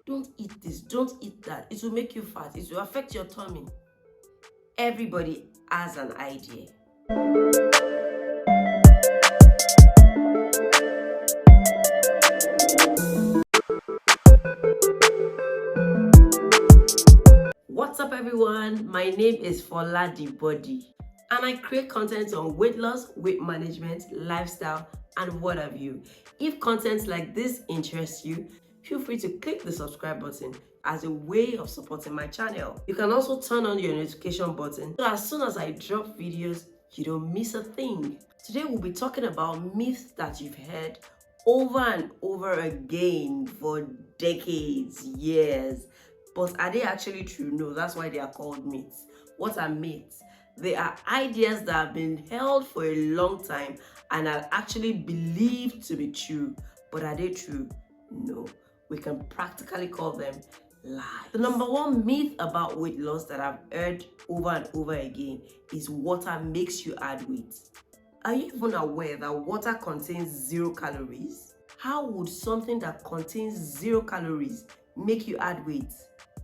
Don't eat this, don't eat that. It will make you fat. It will affect your tummy. Everybody has an idea. What's up everyone? My name is Fola the Body and I create content on weight loss, weight management, lifestyle and what have you. If content like this interests you, feel free to click the subscribe button as a way of supporting my channel. You can also turn on your notification button so as soon as I drop videos, you don't miss a thing. Today we'll be talking about myths that you've heard over and over again for decades, years. But are they actually true? No, that's why they are called myths. What are myths? They are ideas that have been held for a long time and are actually believed to be true. But are they true? No. We can practically call them lies. The number one myth about weight loss that I've heard over and over again is water makes you add weight. Are you even aware that water contains 0 calories? How would something that contains 0 calories make you add weight?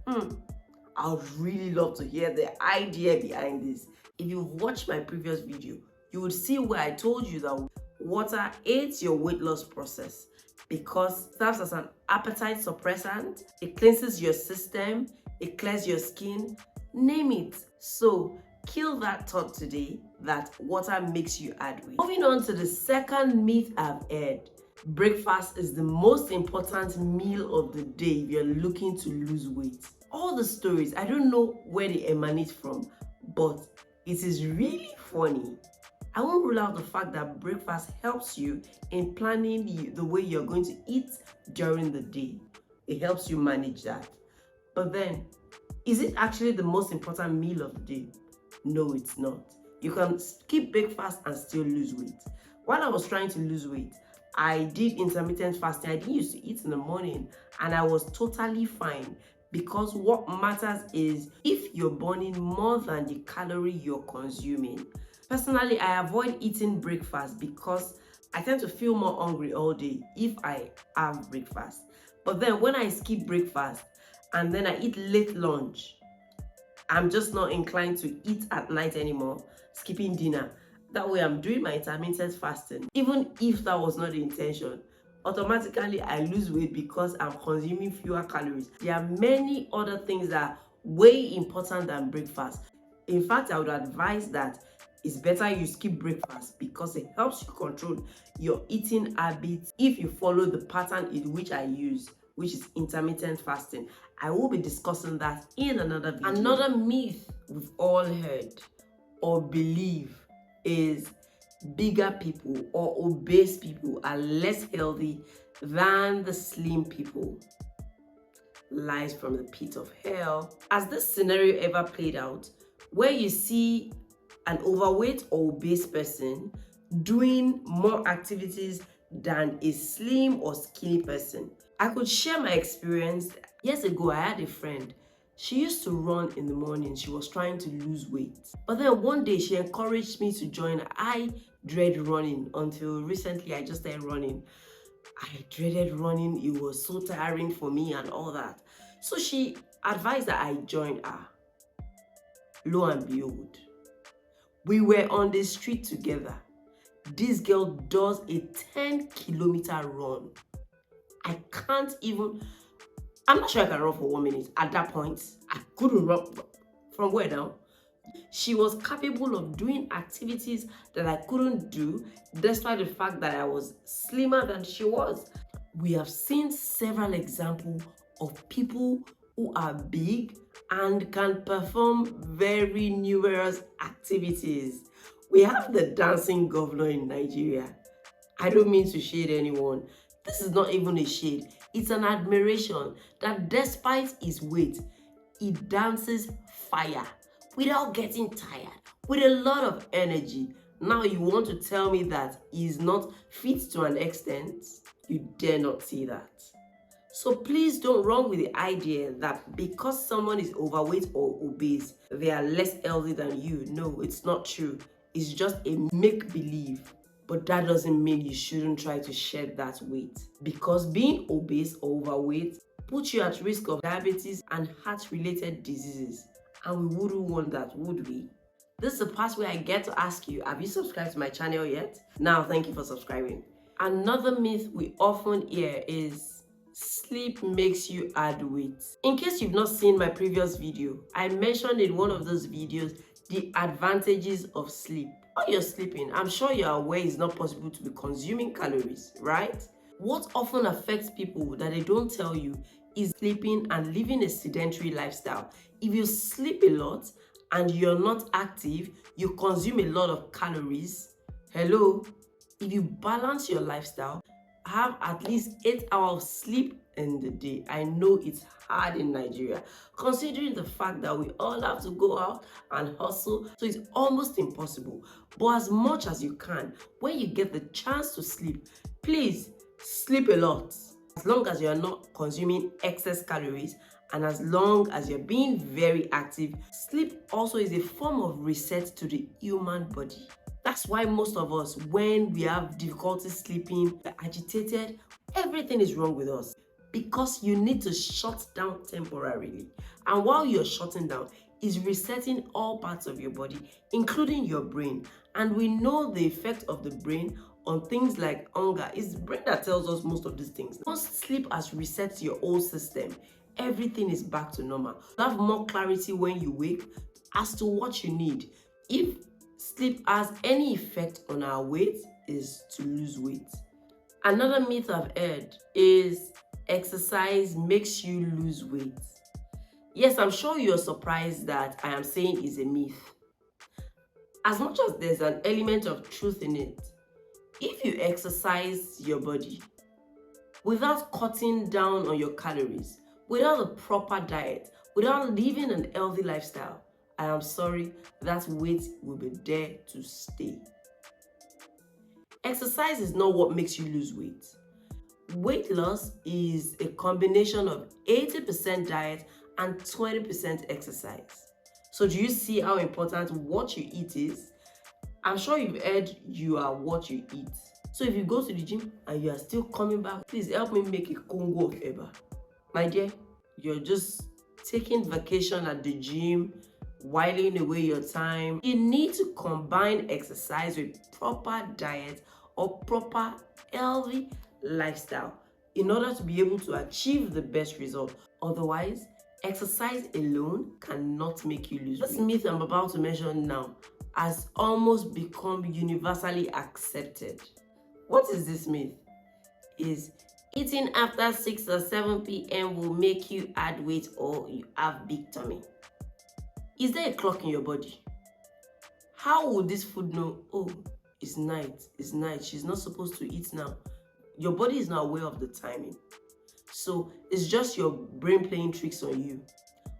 I would really love to hear the idea behind this. If you've watched my previous video, you would see where I told you that water aids your weight loss process because it serves as an appetite suppressant, it cleanses your system, it clears your skin, name it. So kill that thought today that water makes you add weight. Moving on to the second myth I've heard. Breakfast is the most important meal of the day if you're looking to lose weight. All the stories, I don't know where they emanate from, but it is really funny. I won't rule out the fact that breakfast helps you in planning the way you're going to eat during the day. It helps you manage that. But then, is it actually the most important meal of the day? No, it's not. You can skip breakfast and still lose weight. While I was trying to lose weight, I did intermittent fasting. I didn't used to eat in the morning and I was totally fine because what matters is if you're burning more than the calorie you're consuming. Personally, I avoid eating breakfast because I tend to feel more hungry all day if I have breakfast. But then when I skip breakfast and then I eat late lunch, I'm just not inclined to eat at night anymore, skipping dinner. That way I'm doing my intermittent fasting. Even if that was not the intention, automatically I lose weight because I'm consuming fewer calories. There are many other things that are way important than breakfast. In fact, I would advise that it's better you skip breakfast because it helps you control your eating habits if you follow the pattern in which I use, which is intermittent fasting. I will be discussing that in another video. Another myth we've all heard or believe is bigger people or obese people are less healthy than the slim people. Lies from the pit of hell. Has this scenario ever played out where you see an overweight or obese person doing more activities than a slim or skinny person? I could share my experience. Years ago, I had a friend. She used to run in the morning. She was trying to lose weight. But then one day she encouraged me to join. I dread running until recently I just started running. I dreaded running. It was so tiring for me and all that. So she advised that I join her. Lo and behold, we were on the street together. This girl does a 10-kilometer run. I'm not sure I can run for 1 minute. At that point, I couldn't run. From where now? She was capable of doing activities that I couldn't do, despite the fact that I was slimmer than she was. We have seen several examples of people who are big and can perform very numerous activities. We have the dancing governor in Nigeria. I don't mean to shade anyone. This is not even a shade. It's an admiration that despite his weight, he dances fire without getting tired, with a lot of energy. Now you want to tell me that he's not fit to an extent? You dare not say that. So please don't run with the idea that because someone is overweight or obese, they are less healthy than you. No, it's not true. It's just a make-believe. But that doesn't mean you shouldn't try to shed that weight. Because being obese or overweight put you at risk of diabetes and heart-related diseases. And we wouldn't want that, would we? This is the part where I get to ask you, have you subscribed to my channel yet? Now, thank you for subscribing. Another myth we often hear is sleep makes you add weight. In case you've not seen my previous video, I mentioned in one of those videos the advantages of sleep. While you're sleeping, I'm sure you're aware it's not possible to be consuming calories, right? What often affects people that they don't tell you is sleeping and living a sedentary lifestyle. If you sleep a lot and you're not active, you consume a lot of calories. Hello? If you balance your lifestyle, have at least 8 hours of sleep in the day. I know it's hard in Nigeria, considering the fact that we all have to go out and hustle, so it's almost impossible. But as much as you can, when you get the chance to sleep, please sleep a lot. As long as you're not consuming excess calories and as long as you're being very active, sleep also is a form of reset to the human body. That's why most of us, when we have difficulty sleeping, we're agitated, everything is wrong with us. Because you need to shut down temporarily. And while you're shutting down, is resetting all parts of your body, including your brain. And we know the effect of the brain on things like hunger. It's the brain that tells us most of these things. Once sleep has reset your whole system, everything is back to normal. You have more clarity when you wake as to what you need. If sleep has any effect on our weight, is to lose weight. Another myth I've heard is exercise makes you lose weight. Yes, I'm sure you're surprised that I am saying is a myth. As much as there's an element of truth in it, if you exercise your body without cutting down on your calories, without a proper diet, without living an healthy lifestyle, I am sorry, that weight will be there to stay. Exercise is not what makes you lose weight. Weight loss is a combination of 80% diet and 20% exercise. So do you see how important what you eat is? I'm sure you've heard you are what you eat. So if you go to the gym and you are still coming back, please help me make a Congo of Eba. My dear, you're just taking vacation at the gym, whiling away your time. You need to combine exercise with proper diet or proper healthy lifestyle in order to be able to achieve the best result. Otherwise, exercise alone cannot make you lose weight. This myth I'm about to mention now has almost become universally accepted. What is this myth? Is eating after 6 or 7 p.m. will make you add weight or you have big tummy. Is there a clock in your body? How would this food know, oh, it's night, she's not supposed to eat now? Your body is not aware of the timing. So it's just your brain playing tricks on you.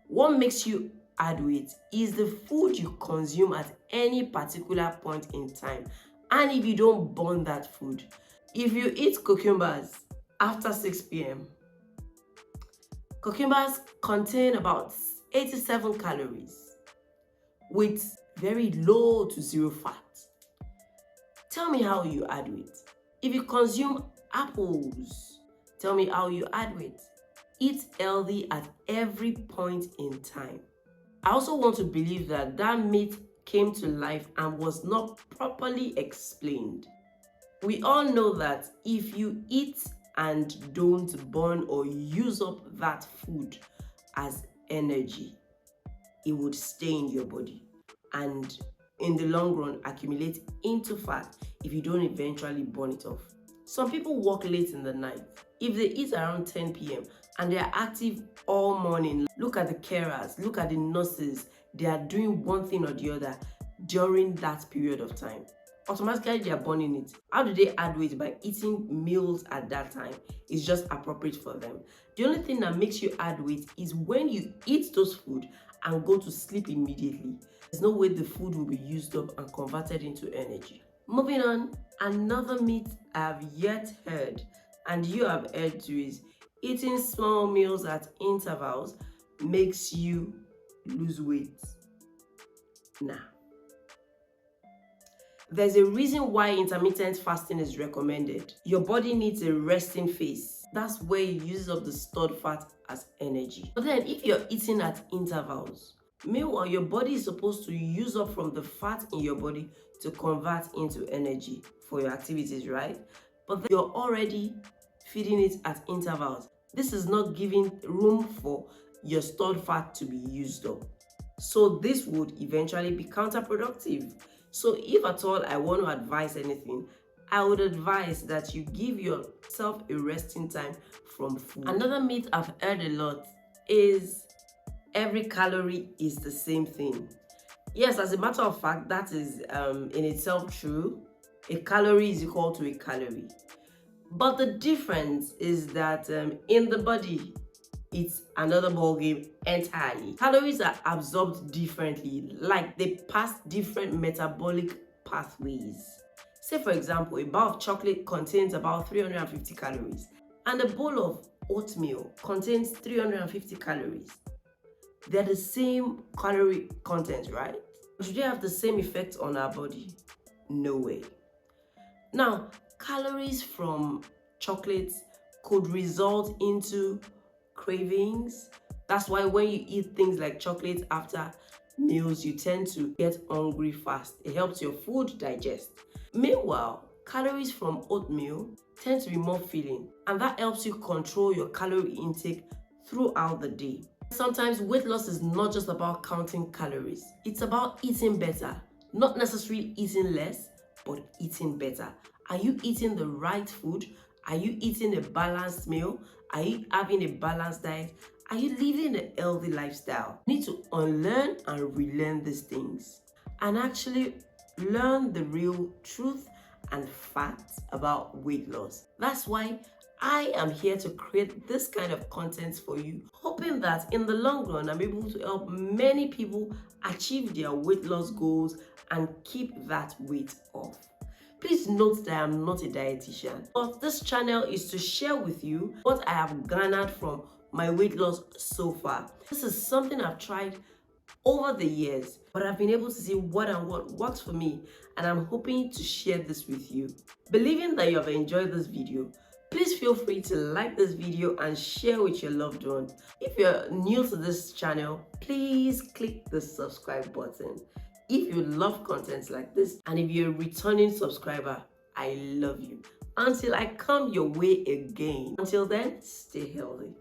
What makes you add weight is the food you consume at any particular point in time. And if you don't burn that food, if you eat cucumbers after 6 p.m., cucumbers contain about 87 calories with very low to zero fat. Tell me how you add weight. If you consume apples, tell me how you add weight. Eat healthy at every point in time. I also want to believe that that myth came to life and was not properly explained. We all know that if you eat and don't burn or use up that food as energy, it would stay in your body and in the long run accumulate into fat if you don't eventually burn it off. Some people work late in the night. If they eat around 10 p.m. and they are active all morning, look at the carers, look at the nurses, they are doing one thing or the other during that period of time. Automatically they are burning it. How do they add weight? By eating meals at that time. It's just appropriate for them. The only thing that makes you add weight is when you eat those food and go to sleep immediately. There's no way the food will be used up and converted into energy. Moving on, another myth I've yet heard, and you have heard too, is eating small meals at intervals makes you lose weight. Nah. There's a reason why intermittent fasting is recommended. Your body needs a resting phase That's where it uses up the stored fat as energy. But then if you're eating at intervals, meanwhile your body is supposed to use up from the fat in your body to convert into energy for your activities, right? But then you're already feeding it at intervals. This is not giving room for your stored fat to be used up. So this would eventually be counterproductive. So if at all I want to advise anything, I would advise that you give yourself a resting time from food. Another myth I've heard a lot is every calorie is the same thing. Yes, as a matter of fact, that is in itself true. A calorie is equal to a calorie. But the difference is that in the body, it's another ballgame entirely. Calories are absorbed differently, like they pass different metabolic pathways. Say for example, a bar of chocolate contains about 350 calories and a bowl of oatmeal contains 350 calories. They're the same calorie content, right? But do they have the same effect on our body? No way. Now, calories from chocolates could result into cravings. That's why when you eat things like chocolate after meals, you tend to get hungry fast. It helps your food digest. Meanwhile, calories from oatmeal tend to be more filling, and that helps you control your calorie intake throughout the day. Sometimes weight loss is not just about counting calories. It's about eating better. Not necessarily eating less, but eating better. Are you eating the right food? Are you eating a balanced meal? Are you having a balanced diet? Are you living a healthy lifestyle? You need to unlearn and relearn these things and actually learn the real truth and facts about weight loss. That's why I am here to create this kind of content for you, hoping that in the long run, I'm able to help many people achieve their weight loss goals and keep that weight off. Please note that I am not a dietitian, but this channel is to share with you what I have garnered from my weight loss so far. This is something I've tried over the years, but I've been able to see what works for me, and I'm hoping to share this with you. Believing that you have enjoyed this video, please feel free to like this video and share with your loved one. If you're new to this channel, please click the subscribe button. If you love content like this, and if you're a returning subscriber, I love you. Until I come your way again. Until then, stay healthy.